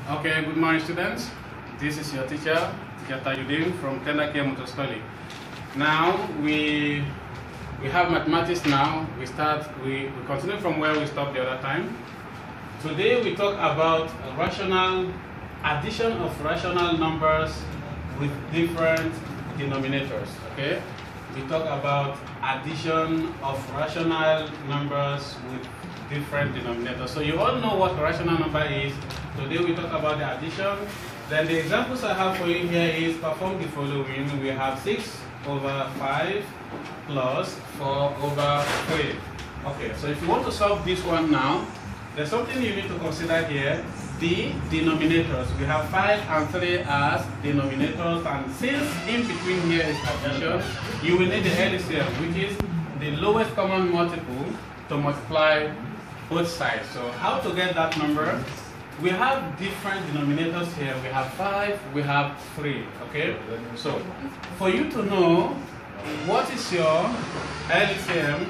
Okay, good morning students. This is your teacher Tajudeen from MOTORSTOLIC. Now we have mathematics now. We continue from where we stopped the other time. Today we talk about addition of rational numbers with different denominators. Okay? We talk about addition of rational numbers with different denominators. So you all know what a rational number is. Today we talk about the addition. Then the examples I have for you here is perform the following. We have 6 over 5 plus 4 over 3. Okay, so if you want to solve this one now, there's something you need to consider here. The denominators. We have 5 and 3 as denominators, and since in between here is addition, you will need the LCM, which is the lowest common multiple, to multiply both sides. So how to get that number? We have different denominators here. We have 5, we have 3. Okay? So for you to know what is your LCM,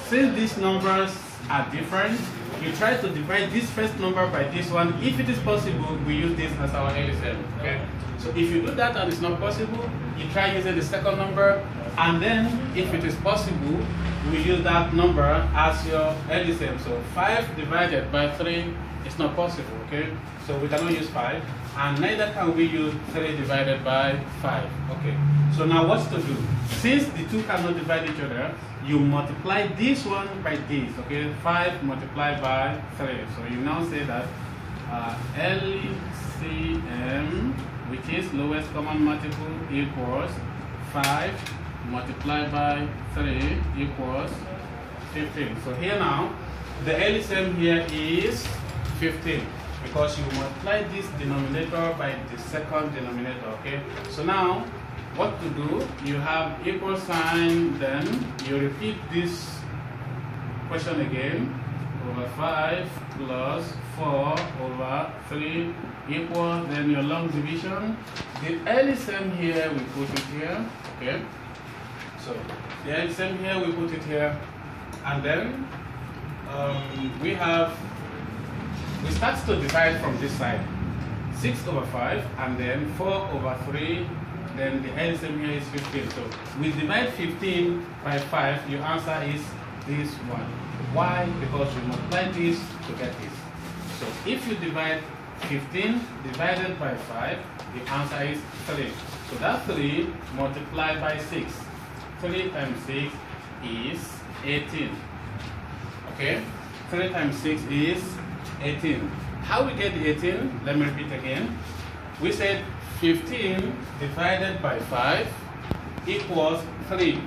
since these numbers are different, you try to divide this first number by this one. If it is possible, we use this as our LCM. Okay? So if you do that and it's not possible, you try using the second number, and then if it is possible, we use that number as your LCM. So 5 divided by 3 is not possible. Okay? So we cannot use 5, and neither can we use 3 divided by 5. Okay? So now what's to do? Since the two cannot divide each other, you multiply this one by this. Okay? 5 multiplied by 3. So you now say that LCM, which is lowest common multiple, equals 5 multiplied by 3 equals 15. So here now, the LCM here is 15, because you multiply this denominator by the second denominator. Okay? So now, what to do? You have equal sign, then you repeat this question again. Over 5 plus 4 over 3 equals, then your long division. The LCM here, we put it here. Okay? So the LCM here, we put it here. And then we start to divide from this side. 6 over 5, and then 4 over 3, then the LCM here is 15. So we divide 15 by 5, your answer is this one. Why? Because we multiply this to get this. So if you divide 15 divided by 5, the answer is 3. So that 3 multiplied by 6. 3 times 6 is 18. Okay? 3 times 6 is 18. How we get the 18? Let me repeat again. We said 15 divided by 5 equals 3.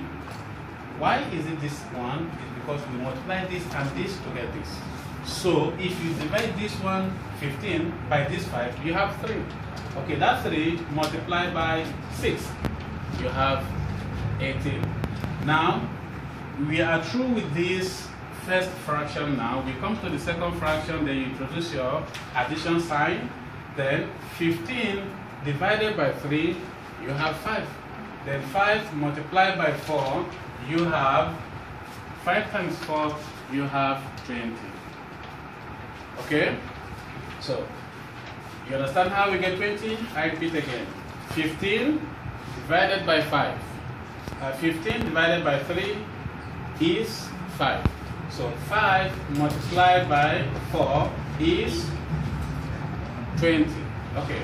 Why is it this one? It's because we multiply this and this to get this. So if you divide this one, 15, by this 5, you have 3. Okay, that 3 multiplied by 6, you have 18. Now, we are through with this first fraction now. We come to the second fraction, then you introduce your addition sign. Then 15 divided by 3, you have 5. Then 5 multiplied by 4, you have 5 times 4, you have 20. Okay? So, you understand how we get 20? I repeat again. 15 divided by 5. 15 divided by 3 is 5. So 5 multiplied by 4 is 20. Okay.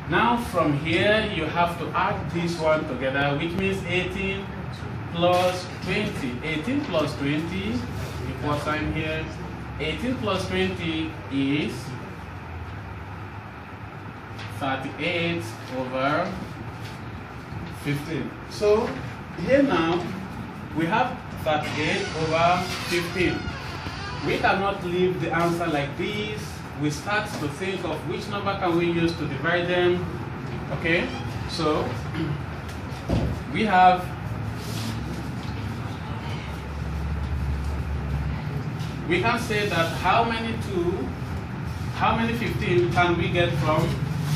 Now from here you have to add this one together, which means 18 plus 20. 18 plus 20, equal sign here. 18 plus 20 is 38 over 15. So here now we have 38 over 15. We cannot leave the answer like this. We start to think of which number can we use to divide them. Okay, so we can say that how many 15 can we get from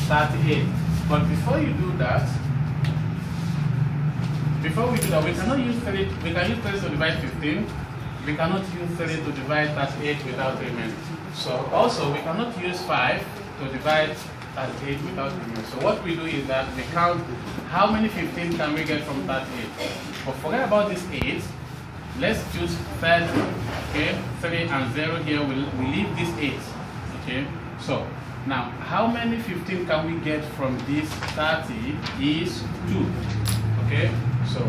38? But before we do that, we cannot use 3. We can use 3 to divide 15. We cannot use 3 to divide 38 without remaining. So also we cannot use 5 to divide 38 without numerator. So what we do is that we count how many 15 can we get from 38. But forget about this 8. Let's choose 30. Okay, 3 and 0 here. We leave this 8. Okay, so now how many 15 can we get from this 30 is 2. Okay, so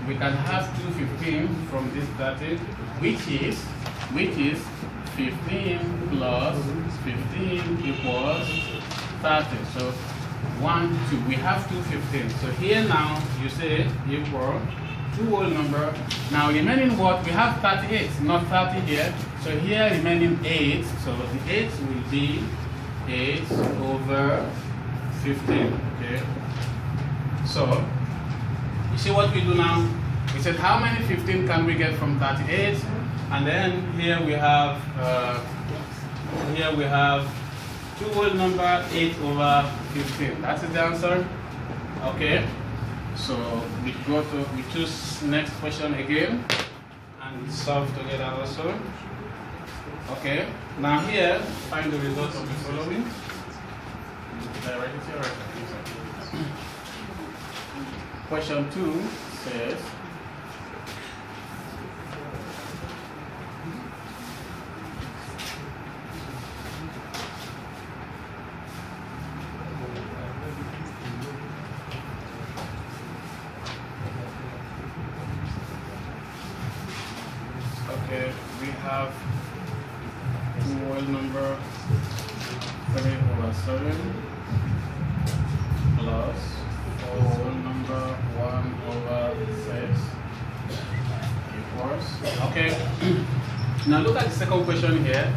we can have 2 15 from this 30, which is 15 plus 15 equals 30. So 1, 2. We have 2 15. So here now you say equal 2 whole number. Now remaining what? We have 38, not 30 here. So here remaining 8. So the 8 will be 8 over 15. Okay. So you see what we do now? We said how many 15 can we get from 38? And then here we have 2 whole number 8 over 15. That is the answer. Okay. So we choose next question again and solve together also. Okay. Now here find the result of the following. Did I write it here? Right. Question 2 says we have whole number 3 over 7 plus whole number 1 over 6 equals. Okay. Now look at the second question here.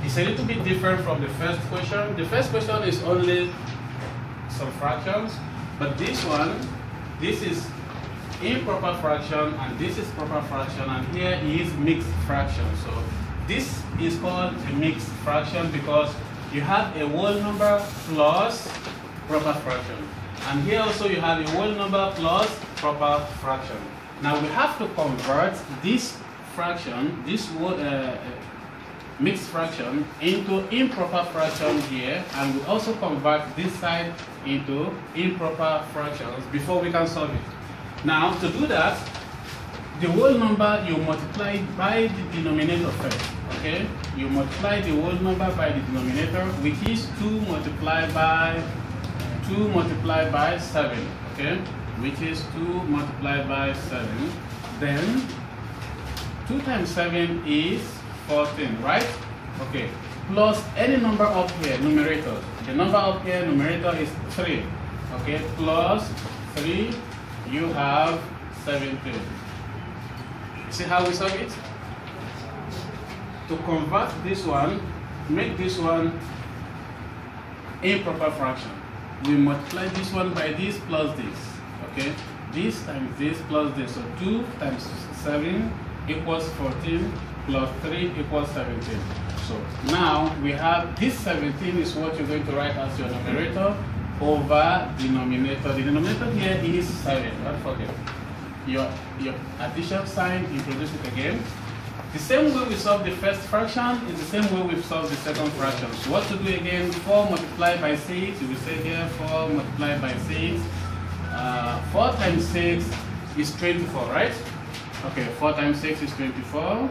It's a little bit different from the first question. The first question is only some fractions, but this one, this is improper fraction and this is proper fraction, and here is mixed fraction. So this is called a mixed fraction because you have a whole number plus proper fraction, and here also you have a whole number plus proper fraction. Now we have to convert this fraction, this mixed fraction, into improper fraction here, and we also convert this side into improper fractions before we can solve it. Now, to do that, the whole number you multiply by the denominator first, okay? You multiply the whole number by the denominator, which is 2 multiplied by 7, okay? Which is 2 multiplied by 7. Then, 2 times 7 is 14, right? Okay. Plus any number up here, numerator. The number up here, numerator is 3, okay? Plus 3. You have 17. See how we solve it? To convert this one, make this one improper fraction. We multiply this one by this plus this. Okay? This times this plus this. So 2 times 7 equals 14 plus 3 equals 17. So now we have this 17 is what you're going to write as your numerator over denominator. The denominator here is 7. Don't forget. Your addition sign, introduce it again. The same way we solve the first fraction is the same way we solve the second fraction. So what to do again? 4 multiplied by 6. You will say here 4 multiplied by 6. 4 times 6 is 24, right? Okay, 4 times 6 is 24.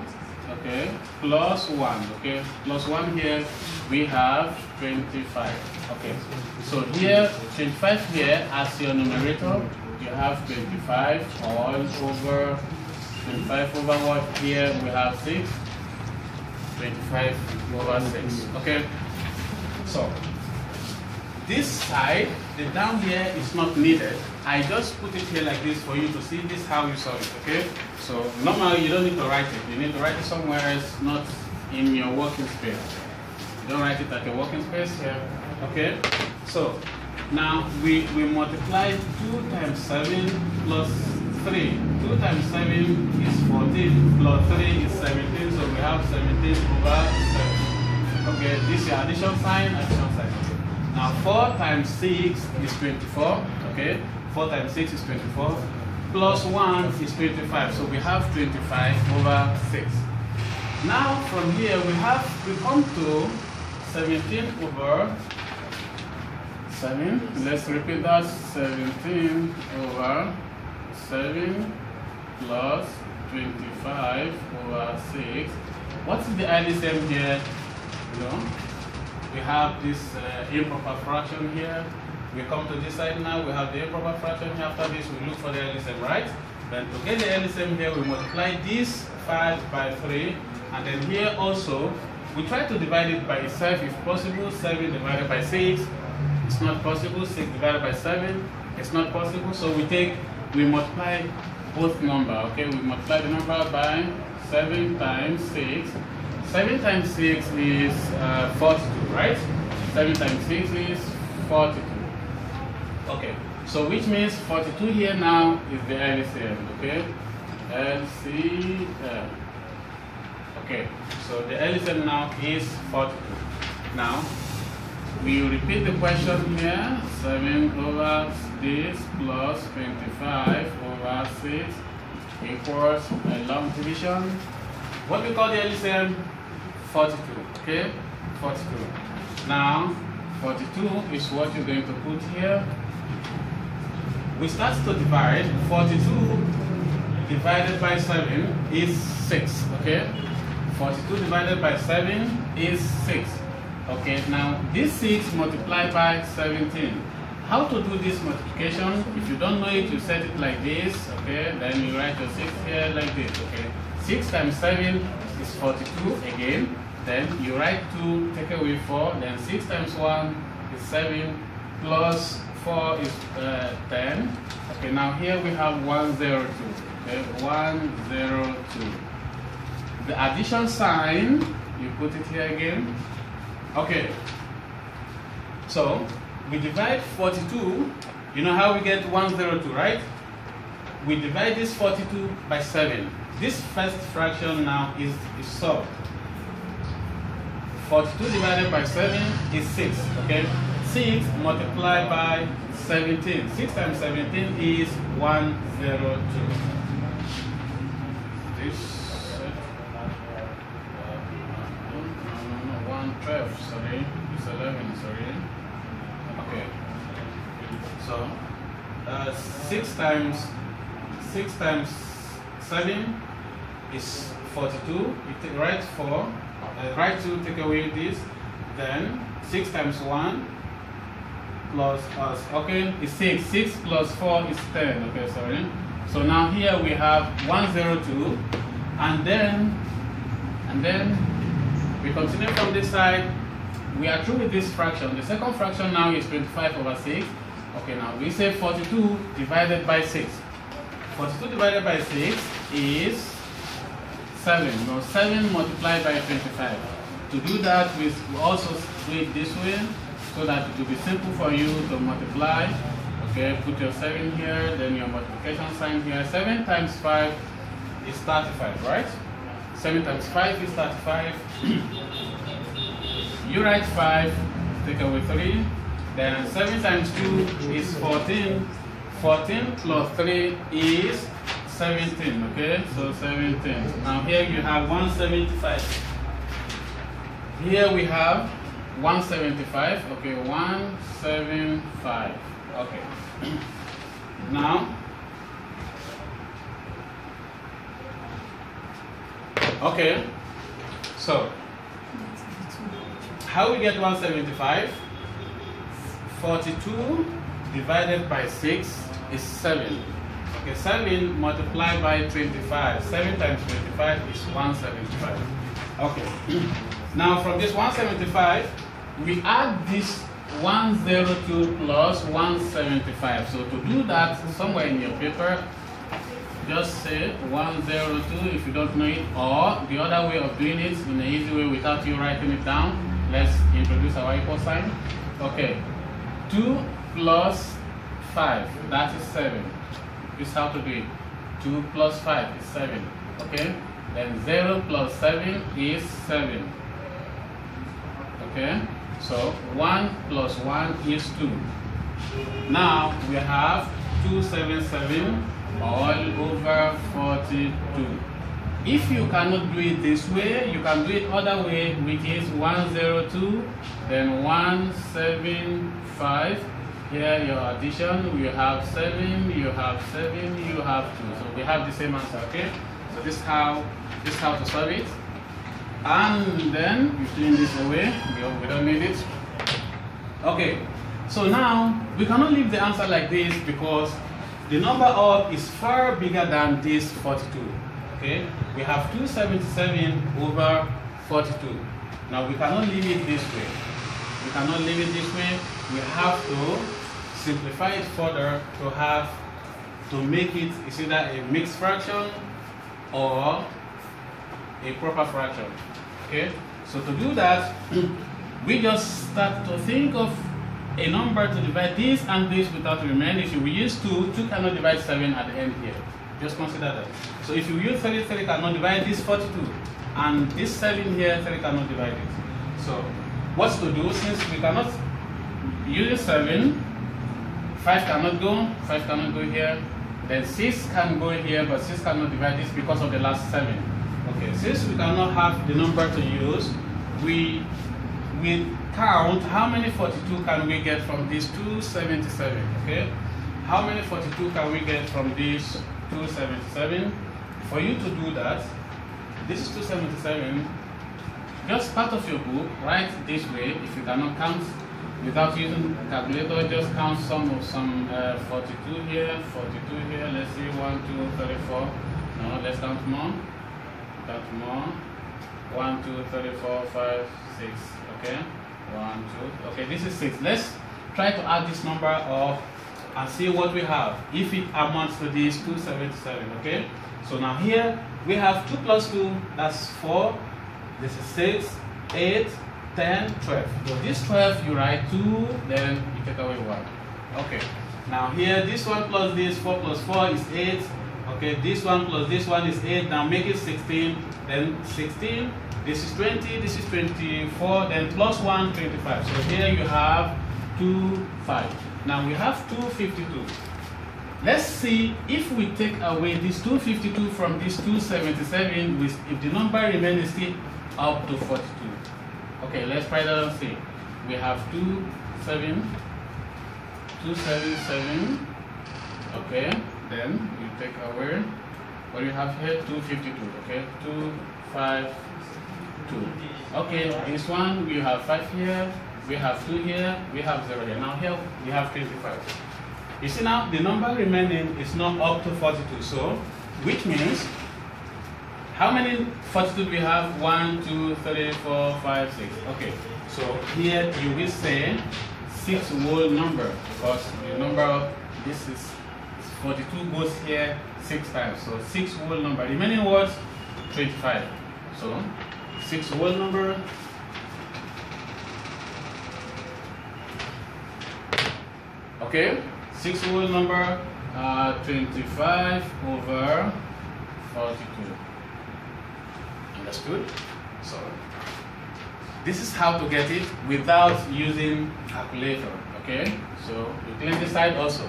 Okay, plus 1. Okay, plus 1 here we have 25. Okay, so here 25 here as your numerator, you have 25 all over 25 over what? Here we have 6. 25 over 6. Okay, so this side, the down here is not needed. I just put it here like this for you to see this how you solve it. Okay, so normally you don't need to write it. You need to write it somewhere else, not in your working space. You don't write it at your working space here. Okay, so now we multiply 2 times 7 plus 3. 2 times 7 is 14 plus 3 is 17. So we have 17 over 7. Okay, this is your addition sign, addition sign. Now 4 times 6 is 24. Okay, 4 times 6 is 24. Plus 1 is 25. So we have 25 over 6. Now from here we come to 17 over 7. Let's repeat that. 17 over 7 plus 25 over 6. What is the LCM here? You know, we have this improper fraction here. We come to this side now, we have the improper fraction here. After this, we look for the LCM, right? Then to get the LCM here, we multiply this 5 by 3. And then here also, we try to divide it by itself if possible. 7 divided by 6, it's not possible. 6 divided by 7, it's not possible. So we multiply both numbers, okay? We multiply the number by 7 times 6. 7 times 6 is 42, right? 7 times 6 is 42. Okay, so which means 42 here now is the LCM, okay? LCM. Okay, so the LCM now is 42. Now, we repeat the question here. 7 over this plus 25 over 6 equals a long division. What we call the LCM? 42, okay? 42. Now, 42 is what you're going to put here. We start to divide. 42 divided by 7 is 6, okay? 42 divided by 7 is 6. Okay, now this 6 multiplied by 17. How to do this multiplication? If you don't know it, you set it like this, okay? Then you write your 6 here like this, okay? 6 times 7 is 42 again. Then you write 2, take away 4. Then 6 times 1 is 7 plus 4 is 10. Okay, now here we have 102. Okay, 102. The addition sign, you put it here again. Okay, so we divide 42. You know how we get 102, right? We divide this 42 by 7. This first fraction now is solved. 42 divided by 7 is 6, okay? 6 multiplied by 17. 6 times 17 is 102. This 112, sorry, it's 11, sorry. Okay. So 6 times 7 is 42. You write 4. Write 2, take away this. Then 6 times 1 plus us. Okay, is 6. 6 plus 4 is 10. Okay, sorry. So now here we have 102, and then we continue from this side. We are through with this fraction. The second fraction now is 25 over 6. Okay, now we say 42 divided by 6. 42 divided by 6 is 7. Now 7 multiplied by 25. To do that, we also do it this way so that it will be simple for you to multiply. Okay, put your 7 here, then your multiplication sign here. 7 times 5 is 35, right? 7 times 5 is 35. You write 5, take away 3. Then 7 times 2 is 14. 14 plus 3 is 17, okay? So 17. Now here you have 175. Here we have 175, okay, 175, okay. Now, okay, so how we get 175? 42 divided by 6 is 7. Okay, 7 multiplied by 25. 7 times 25 is 175. Okay. Now from this 175, we add this 102 plus 175. So to do that, somewhere in your paper, just say 102 if you don't know it, or the other way of doing it in an easy way without you writing it down. Let's introduce our equal sign. Okay, 2 plus 5, that is 7. This is how to do it. 2 plus 5 is 7. Okay, then 0 plus 7 is 7. Okay, so 1 plus 1 is 2. Now we have 277 all over 42 If you cannot do it this way, you can do it other way, which is 102, then 175. Here your addition, you have 7, you have 7, you have 2. So we have the same answer, okay? So this is how to solve it. And then you clean this away, we don't need it. Okay, so now we cannot leave the answer like this because the number up is far bigger than this 42. Okay, we have 277 over 42. Now we cannot leave it this way. We cannot leave it this way. We have to simplify it further to make it is either a mixed fraction or a proper fraction. Okay, so to do that, we just start to think of a number to divide this and this without remaining. If we use 2 cannot divide 7 at the end here. Just consider that. So if you use 3 cannot divide this 42, and this 7 here, 3 cannot divide it. So what's to do, since we cannot use 7, 5 cannot go here, then 6 can go here, but 6 cannot divide this because of the last 7. Okay, since we cannot have the number to use, we count how many 42 can we get from this 277, okay? How many 42 can we get from this 277? For you to do that, this is 277, just part of your book, write this way. If you cannot count without using a calculator, just count some 42 here, 42 here, let's see, 1, 2, 3, 4, no, let's count more. 1, 2, 3, 4, 5, 6. Okay, 1, 2. Okay, this is 6. Let's try to add this number up and see what we have. If it amounts to this 277. Okay. So now here we have 2 plus 2. That's 4. This is 6, 8, 10, 12. So this 12 you write 2, then you take away 1. Okay. Now here this one plus this 4 plus 4 is 8. Okay, this one plus this one is 8. Now make it 16. Then 16. This is 20. This is 24. Then plus 1, 25. So here you have 2, 5. Now we have 252. Let's see if we take away this 252 from this 277, if the number remains still up to 42. Okay, let's try that and see. We have 277. Okay, then you take away what you have here, 252. Okay, 252. Okay, this one we have 5 here, we have 2 here, we have 0 here. Now here we have 25. You see now the number remaining is not up to 42. So which means how many 42 do we have? 1, 2, 3, 4, 5, 6. Okay, so here you will say 6 whole number because the number of this is 42 goes here 6 times. So 6 whole number. Remaining words 25. So 6 whole number. Okay, 6 whole number 25 over 42. Understood? So this is how to get it without using calculator. Okay, so you clean this side also.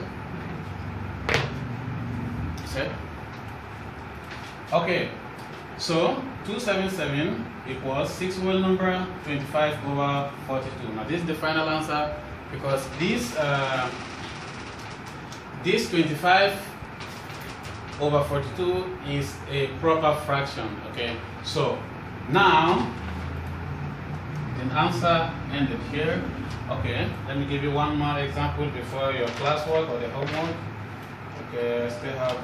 Set. Okay, so 277 equals 6 whole number 25 over 42. Now this is the final answer because this 25 over 42 is a proper fraction. Okay, so now the answer ended here. Okay, let me give you one more example before your classwork or the homework. Okay, I still have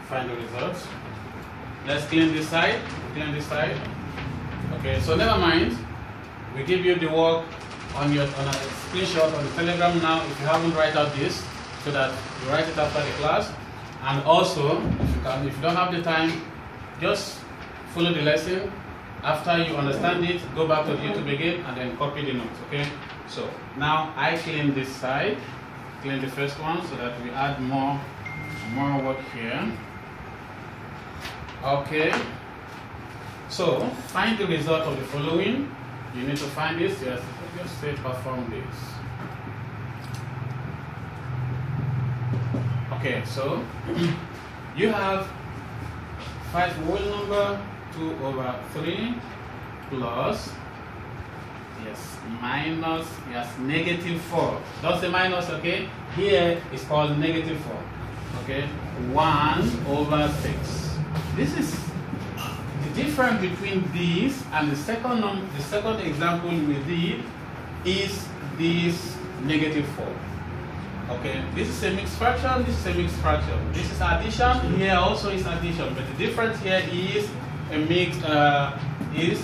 find the results. Let's clean this side. Clean this side. Okay, so never mind. We give you the work on a screenshot on the Telegram now. If you haven't write out this, so that you write it after the class. And also, if you don't have the time, just follow the lesson. After you understand it, go back to the YouTube again and then copy the notes. Okay. So now I clean this side. Clean the first one so that we add more work here. Okay, so find the result of the following. You need to find this. Yes, just say perform this. Okay, so you have 5 whole number, 2 over 3 plus, yes, minus, yes, negative 4. Don't say minus, okay? Here is called negative 4, okay? 1 over 6. This is the difference between this and the second example we did is this negative 4. Okay, this is a mixed fraction, this is a mixed fraction. This is addition, here also is addition, but the difference here is a mix, is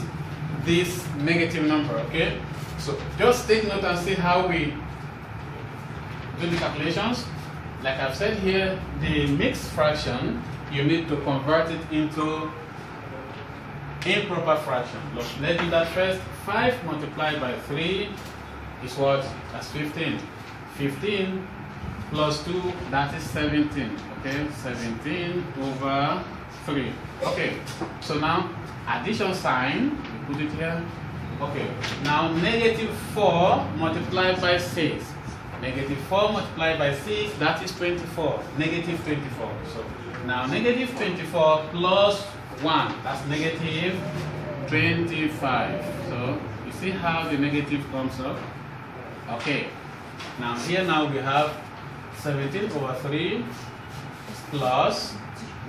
this negative number, okay? So just take note and see how we do the calculations. Like I've said here, the mixed fraction, you need to convert it into improper fraction. Look, let's do that first. 5 multiplied by 3 is what? That's 15. 15 plus 2, that is 17. Okay, 17 over 3. Okay, so now addition sign, we put it here. Okay, now negative 4 multiplied by 6. Negative 4 multiplied by 6, that is 24. Negative 24. So now negative 24 plus 1, that's negative 25. So you see how the negative comes up? Okay, now here we have 17 over 3 plus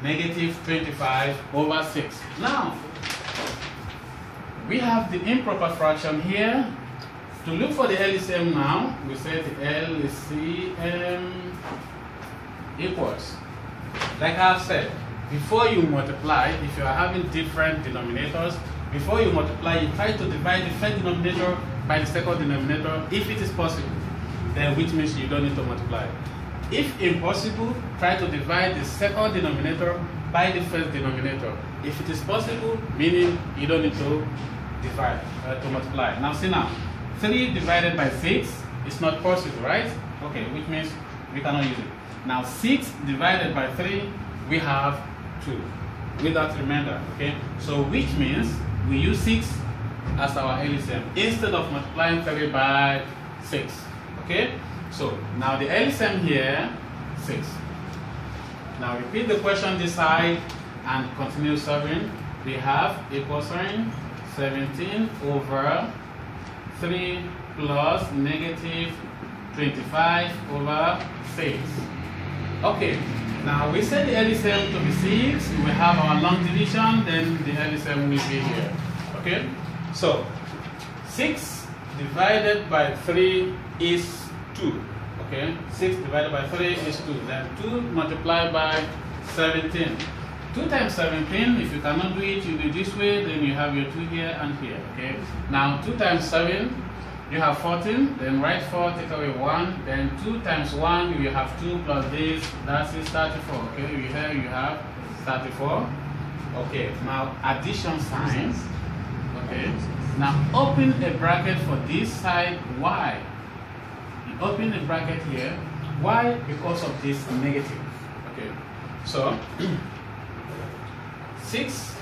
negative 25 over 6. Now, we have the improper fraction here. To look for the LCM now, we say the LCM equals, like I've said, before you multiply, if you are having different denominators, before you multiply, you try to divide the first denominator by the second denominator, if it is possible, then which means you don't need to multiply. If impossible, try to divide the second denominator by the first denominator. If it is possible, meaning you don't need to divide, to multiply. Now see now, 3 divided by 6 is not possible, right? Okay, which means we cannot use it. Now 6 divided by 3, we have 2 without remainder, okay? So which means we use 6 as our LCM instead of multiplying 3 by 6, okay? So now the LCM here, 6. Now repeat the question this side and continue solving. We have equal sign 17 over 3 plus negative 25 over 6. Okay, now we set the LCM to be 6. We have our long division, then the LCM will be here. Okay, so 6 divided by 3 is 2. Okay, 6 divided by 3 is 2. Then 2 multiplied by 17. 2 times 17, if you cannot do it, you do this way, then you have your 2 here and here. Okay, now 2 times 7, you have 14, then write 4, take away 1, then 2 times 1, you have 2 plus this, that is 34. Okay, here you have 34. Okay, now addition sign. Okay, now open a bracket for this side. Why? You open a bracket here. Why? Because of this negative. Okay, so 6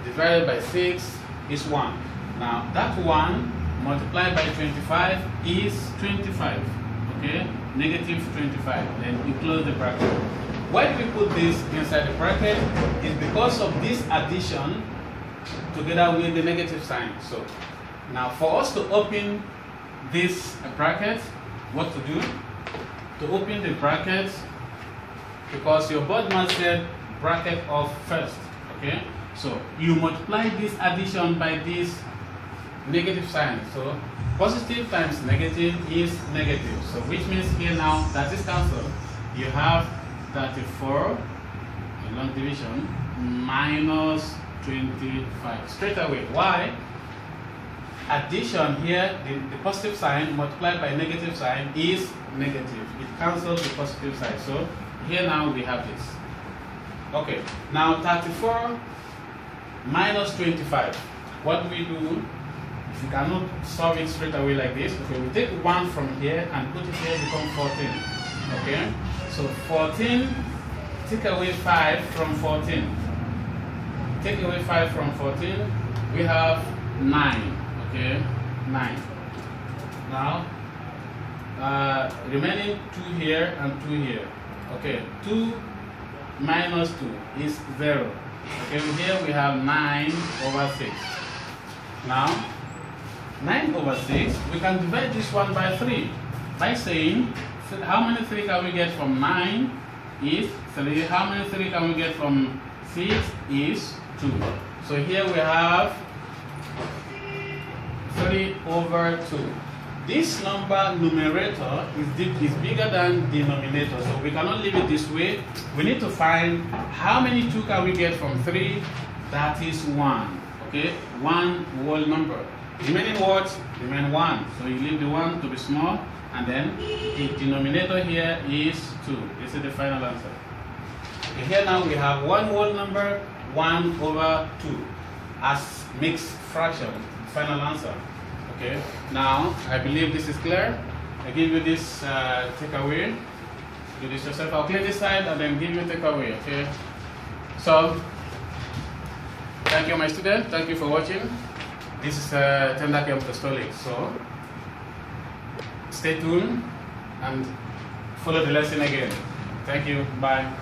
divided by 6 is 1. Now that 1 multiplied by 25 is 25. Okay, negative 25. Then you close the bracket. Why do we put this inside the bracket? Is because of this addition together with the negative sign. So now for us to open this bracket, what to do? To open the bracket, because your board man said bracket of first. Okay, so you multiply this addition by this negative sign. So positive times negative is negative. So which means here now that is cancelled. You have 34, a long division, minus 25. Straight away. Why? Addition here, the positive sign multiplied by negative sign is negative. It cancels the positive side. So here now we have this. Okay, now 34 minus 25. What do we do? If you cannot solve it straight away like this, okay, we take 1 from here and put it here, become 14. Okay, so 14, take away 5 from 14. Take away 5 from 14, we have 9. Okay, 9. Now, remaining 2 here and 2 here. Okay, 2 minus 2 is 0. Okay, here we have 9 over 6. Now, 9 over 6, we can divide this one by 3 by saying, so how many 3 can we get from 9 is 3. How many 3 can we get from 6 is 2. So here we have 3 over 2. This number numerator is bigger than denominator, so we cannot leave it this way. We need to find how many 2 can we get from 3. That is 1. Okay, 1 whole number. Remaining words remain 1. So you leave the 1 to be small, and then the denominator here is 2. This is the final answer. Okay, here now we have 1 whole number, 1 over 2 as mixed fraction. Final answer. Okay, now I believe this is clear. I give you this takeaway. Do this yourself. I'll clear this side and then give you takeaway. Okay, so thank you, my student. Thank you for watching. This is MOTORSTOLIC. So stay tuned and follow the lesson again. Thank you. Bye.